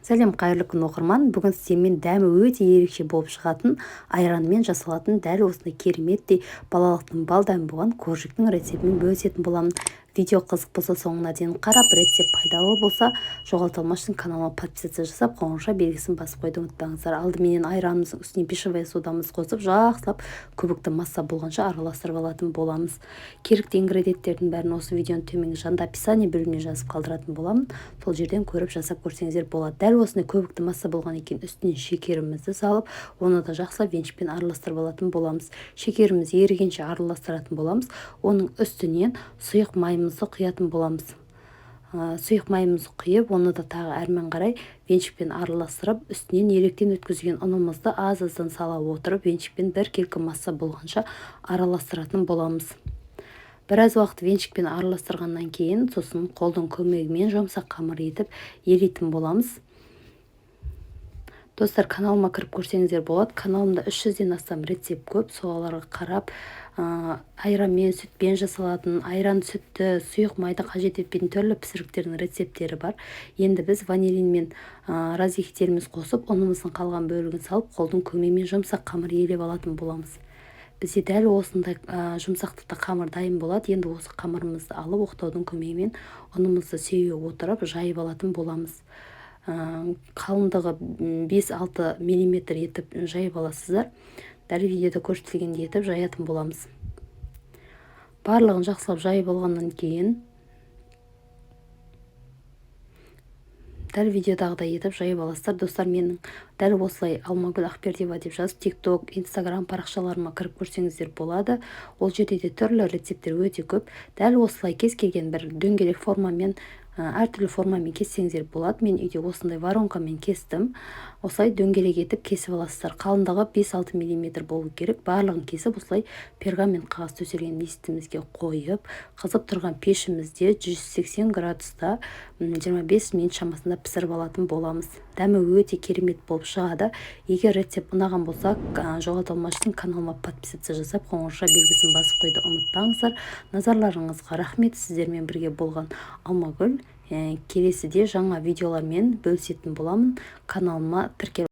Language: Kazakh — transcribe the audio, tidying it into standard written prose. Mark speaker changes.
Speaker 1: Сәлем, қайырлы күн оқырман. Бүгін сіздермен дәмі өте ерекше болып шығатын айранмен жасалатын дәл осындай кереметтей балалықтың бал дәмі болған коржиктің рецептімен бөлісетін боламын. Видео қызық болса соңына дейін қарап, рецепт пайдалы болса жоғалтылмас үшін каналыма подписация жасап, қоңырауша белгісін басып қойды ұмытпаңыздар. Алдыменен айранымыздың үстіне бешевая содамызды қосып, жақсылап көбікті масса болғанша араластырып алатын боламыз. Керекті ингредиенттердің бәрін осы видеоның төменгі жағында описание бөліміне жазып қалдыратын боламын. Сол жерден көріп жасап көрсеңіздер болады. Дәл осындай көбікті масса болған екен үстіне шекерімізді салып, оны да жақсылап венчикпен араластырып алатын боламыз. Шекеріміз ерігенше араластыратын боламыз. Оның үстінен сұйық майымызды құятын боламыз. Сұйық майымызды құйып, оны да тағы әрмен қарай венчикпен араластырып, үстінен електен өткізген ұнымызды аз-аздан сала отырып, венчикпен біркелкі масса болғанша араластыратын боламыз. Біраз уақыт венчикпен араластырғаннан кейін, сосын қолдың көмегімен жұмсақ қамыр етіп еритін боламыз. Достар, каналыма кіріп көрсеңіздер болады. Каналымда 300-ден астам рецепт көп. Соларға қарап, айранмен, сүтпен жасалатын, айран, сүтті, сұйық майды қажет етпейтін түрлі пісіріктердің рецепттері бар. Енді біз ванилин мен разъедіктеріміз қосып, ұнымыздың қалған бөлігін салып, қолдың көмегімен жұмсақ қамыр елеп алатын боламыз. Бізде дәл осындай жұмсақтықта қамыр дайын болады. Енді осы қамырымызды алып, оқтаудың көмегімен ұнымызды сүйе отырып, жайып алатын боламыз. Қалыңдығы 5-6 мм етіп жайып аласыздар. Дәл видеода көрсетілгендей етіп жаятын боламыз. Барлығын жақсылап жайып алғаннан кейін, дәл видеодағыдай етіп жайып аласыздар. Достар, менің дәл осылай Алмагүл Ақбердиева деп жазып, TikTok, Instagram парақшаларыма кіріп көрсеңіздер болады. Ол жерде де түрлі рецепттер өте көп. Дәл осылай кез келген бір дөңгелек формамен, әртүрлі формамен кессеңіздер болады. Мен үйде осындай воронкамен кестім. Осылай дөңгелек етіп кесіп аласыздар. Қалыңдығы 5-6 мм болу керек. Барлығын кесіп, осылай пергамент қағаз төселген листімізге қойып, қызып тұрған пешімізде 180 градуста 25 минут шамасында пісіріп алатын боламыз. Дәмі өте керемет болып шығады. Егер рецепт ұнаған болса, жоғалтылмас үшін каналыма подписация жасап, қоңырауша белгісін басып қойды ұмытпаңыздар. Назарларыңызға рахмет. Сіздермен бірге болған Алмагүл. Келесіде жаңа видеолармен бөлісетін боламын. Каналыма тіркел